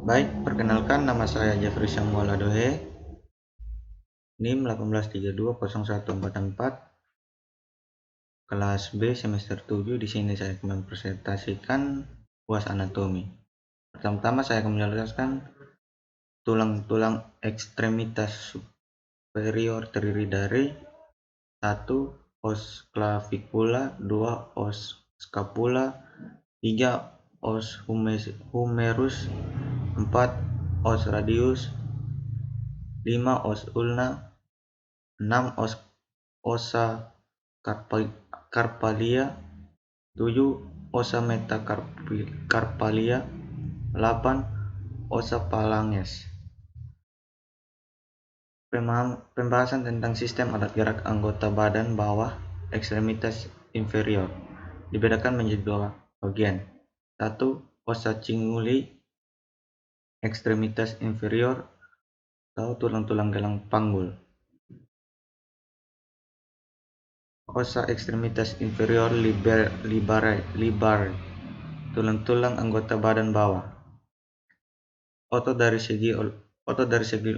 Baik, perkenalkan nama saya Jeffrey Samuel Adohe, NIM 18320144, kelas B semester 7. Di sini saya akan mempresentasikan UAS anatomi. Pertama-tama saya akan menjelaskan tulang-tulang ekstremitas superior terdiri dari 1. Os clavicula, 2. Os scapula, 3. Os humerus, 4. Os radius, 5. Os ulna, 6. Ossa carpalia, 7. Ossa metacarpalia, 8. Ossa phalanges. Pembahasan tentang sistem alat gerak anggota badan bawah ekstremitas inferior dibedakan menjadi dua bagian. 1. Ossa cinguli ekstremitas inferior atau tulang-tulang gelang panggul. Ossa ekstremitas inferior liberae, tulang-tulang anggota badan bawah. Otot dari segi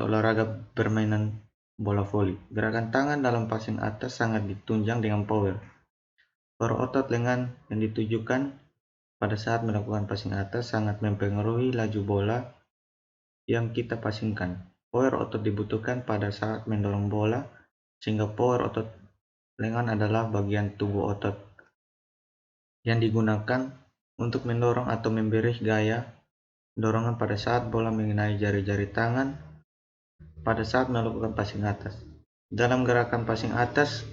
olahraga permainan bola voli. Gerakan tangan dalam passing atas sangat ditunjang dengan power. Otot lengan yang ditujukan pada saat melakukan passing atas sangat mempengaruhi laju bola yang kita passingkan. Power otot dibutuhkan pada saat mendorong bola, sehingga power otot lengan adalah bagian tubuh otot yang digunakan untuk mendorong atau memberi gaya dorongan pada saat bola mengenai jari-jari tangan pada saat melakukan passing atas. Dalam gerakan passing atas,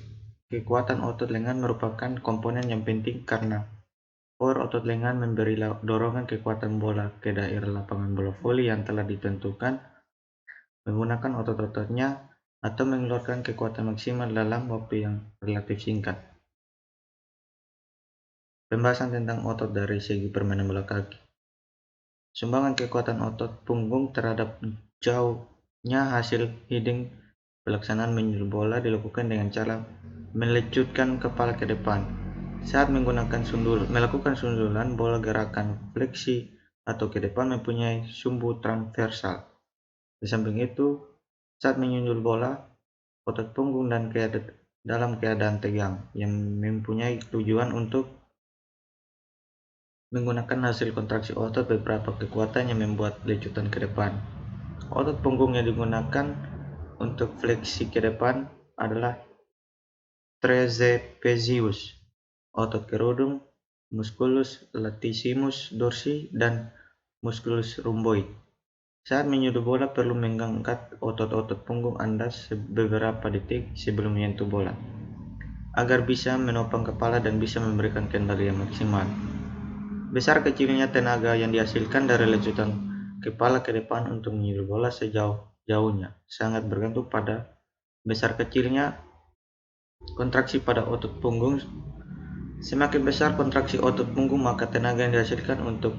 kekuatan otot lengan merupakan komponen yang penting karena power otot lengan memberi dorongan kekuatan bola ke daerah lapangan bola voli yang telah ditentukan menggunakan otot-ototnya atau mengeluarkan kekuatan maksimal dalam waktu yang relatif singkat. Pembahasan tentang otot dari segi permainan bola kaki. Sumbangan kekuatan otot punggung terhadap jauhnya hasil heading pelaksanaan menyundul bola dilakukan dengan cara melecutkan kepala ke depan. Saat melakukan sundulan, bola gerakan fleksi atau ke depan mempunyai sumbu transversal. Di samping itu, saat menyundul bola, otot punggung dan dalam keadaan tegang yang mempunyai tujuan untuk menggunakan hasil kontraksi otot beberapa kekuatan yang membuat lecutan ke depan. Otot punggung yang digunakan untuk fleksi ke depan adalah trapezius, otot kerudung, musculus latissimus dorsi, dan musculus rhomboid. Saat menyundul bola perlu mengangkat otot-otot punggung Anda beberapa detik sebelum menyentuh bola, agar bisa menopang kepala dan bisa memberikan kendali yang maksimal. Besar kecilnya tenaga yang dihasilkan dari lecutan kepala ke depan untuk menyundul bola sejauh-jauhnya sangat bergantung pada besar kecilnya kontraksi pada otot punggung. Semakin besar kontraksi otot punggung, maka tenaga yang dihasilkan untuk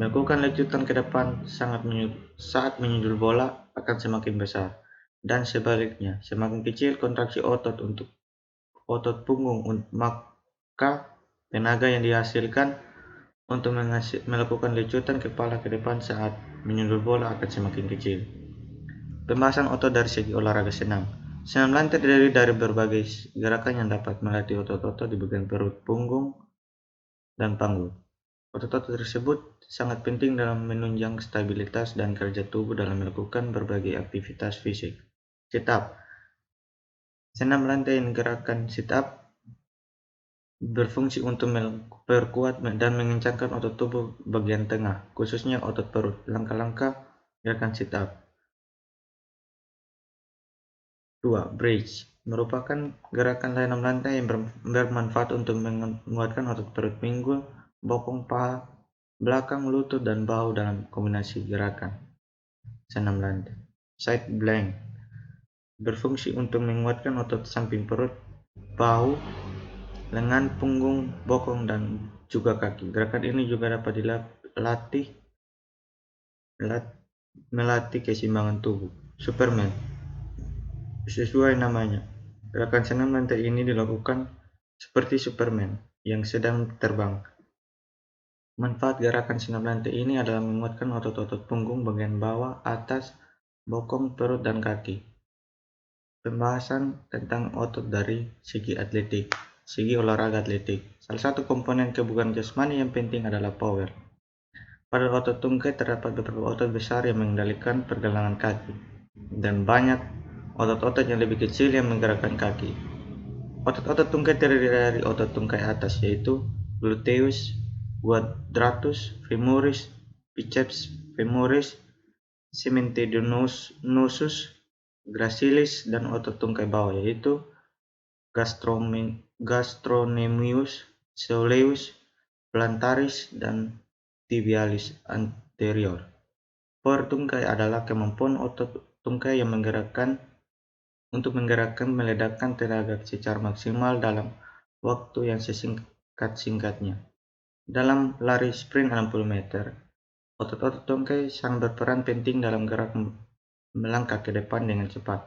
melakukan lecutan ke depan saat menyundul bola akan semakin besar. Dan sebaliknya, semakin kecil kontraksi otot untuk otot punggung, maka tenaga yang dihasilkan untuk melakukan lecutan kepala ke depan saat menyundul bola akan semakin kecil. Pembahasan otot dari segi olahraga senam. Senam lantai terdiri dari berbagai gerakan yang dapat melatih otot-otot di bagian perut, punggung, dan panggul. Otot-otot tersebut sangat penting dalam menunjang stabilitas dan kerja tubuh dalam melakukan berbagai aktivitas fisik. Sit up. Senam lantai yang gerakan sit up berfungsi untuk memperkuat dan mengencangkan otot tubuh bagian tengah, khususnya otot perut. Langkah-langkah gerakan sit up. 2. Bridge merupakan gerakan senam lantai yang bermanfaat untuk menguatkan otot perut, pinggul, bokong paha, belakang, lutut, dan bahu dalam kombinasi gerakan senam lantai. Side plank berfungsi untuk menguatkan otot samping perut, bahu, lengan, punggung, bokong, dan juga kaki. Gerakan ini juga dapat melatih keseimbangan tubuh. Superman. Sesuai namanya, gerakan senam lantai ini dilakukan seperti Superman yang sedang terbang, Manfaat gerakan senam lantai ini adalah menguatkan otot-otot punggung bagian bawah, atas, bokong, perut, dan kaki. Pembahasan tentang otot dari segi olahraga atletik. Salah satu komponen kebugaran jasmani yang penting adalah power. Pada otot tungkai terdapat beberapa otot besar yang mengendalikan pergelangan kaki, dan banyak otot-otot yang lebih kecil yang menggerakkan kaki. Otot-otot tungkai terdiri dari otot tungkai atas, yaitu gluteus, quadratus femoris, biceps femoris, sementidienosus, gracilis, dan otot tungkai bawah, yaitu gastrocnemius, soleus, plantaris, dan tibialis anterior. Power tungkai adalah kemampuan otot tungkai yang meledakkan tenaga secara maksimal dalam waktu yang sesingkat-singkatnya. Dalam lari sprint 60 meter, otot-otot tungkai sangat berperan penting dalam gerak melangkah ke depan dengan cepat.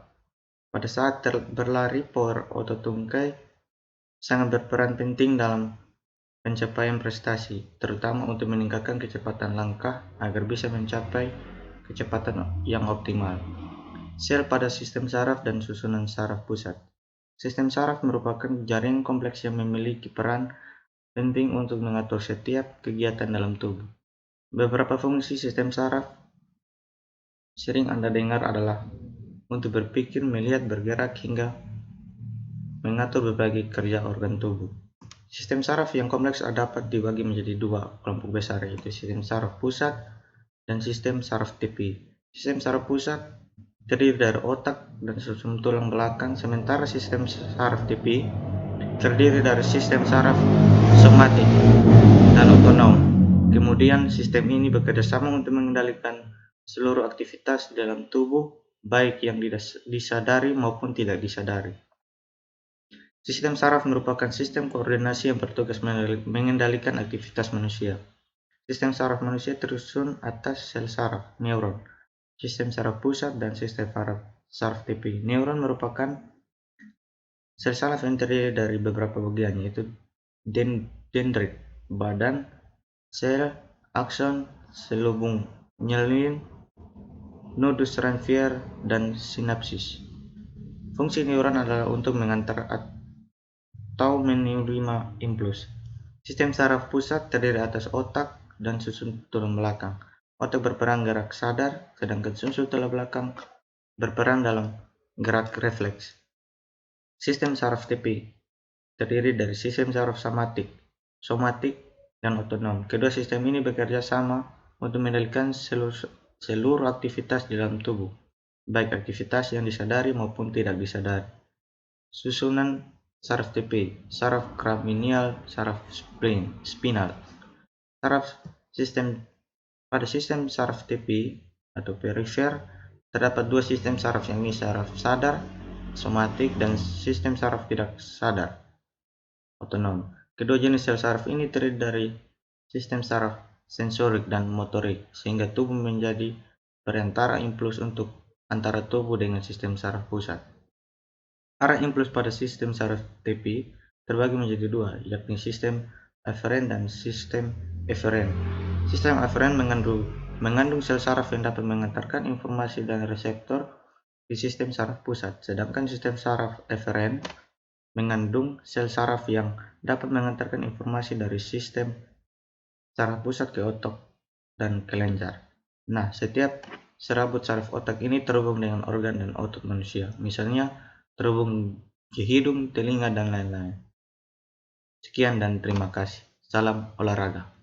Pada saat berlari, power otot tungkai sangat berperan penting dalam pencapaian prestasi, terutama untuk meningkatkan kecepatan langkah agar bisa mencapai kecepatan yang optimal. Sel pada sistem saraf dan susunan saraf pusat. Sistem saraf merupakan jaringan kompleks yang memiliki peran penting untuk mengatur setiap kegiatan dalam tubuh. Beberapa fungsi sistem saraf sering Anda dengar adalah untuk berpikir, melihat, bergerak, hingga mengatur berbagai kerja organ tubuh. Sistem saraf yang kompleks dapat dibagi menjadi dua kelompok besar, yaitu sistem saraf pusat dan sistem saraf tepi. Sistem saraf pusat terdiri dari otak dan susun tulang belakang, sementara sistem saraf tepi terdiri dari sistem saraf somatik dan otonom. Kemudian sistem ini bekerja sama untuk mengendalikan seluruh aktivitas di dalam tubuh, baik yang disadari maupun tidak disadari. Sistem saraf merupakan sistem koordinasi yang bertugas mengendalikan aktivitas manusia. Sistem saraf manusia tersusun atas sel saraf, neuron, sistem saraf pusat, dan sistem saraf tepi. Neuron merupakan sel saraf yang terdiri dari beberapa bagian, yaitu dendrit, badan, sel, akson, selubung nyelin, nodus Ranvier, dan sinapsis. Fungsi neuron adalah untuk mengantar atau menerima impuls. Sistem saraf pusat terdiri atas otak dan susun tulang belakang. Otak berperan gerak sadar, sedangkan susun tulang belakang berperan dalam gerak refleks. Sistem saraf tepi terdiri dari sistem saraf somatik, dan otonom. Kedua sistem ini bekerja sama untuk mengendalikan seluruh aktivitas di dalam tubuh, baik aktivitas yang disadari maupun tidak disadari. Susunan saraf tepi: saraf kranial, saraf spinal. Pada sistem saraf tepi atau perifer terdapat dua sistem saraf, yakni saraf sadar somatik dan sistem saraf tidak sadar otonom. Kedua jenis sel saraf ini terdiri dari sistem saraf sensorik dan motorik, sehingga tubuh menjadi perantara impuls untuk antara tubuh dengan sistem saraf pusat. Arah impuls pada sistem saraf tepi terbagi menjadi dua, yakni sistem aferen dan sistem eferen. Sistem aferen mengandung sel saraf yang dapat mengantarkan informasi dan reseptor di sistem saraf pusat, sedangkan sistem saraf eferen mengandung sel saraf yang dapat mengantarkan informasi dari sistem saraf pusat ke otak dan kelenjar. Nah, setiap serabut saraf otak ini terhubung dengan organ dan otot manusia, misalnya terhubung ke hidung, telinga, dan lain-lain. Sekian dan terima kasih. Salam olahraga.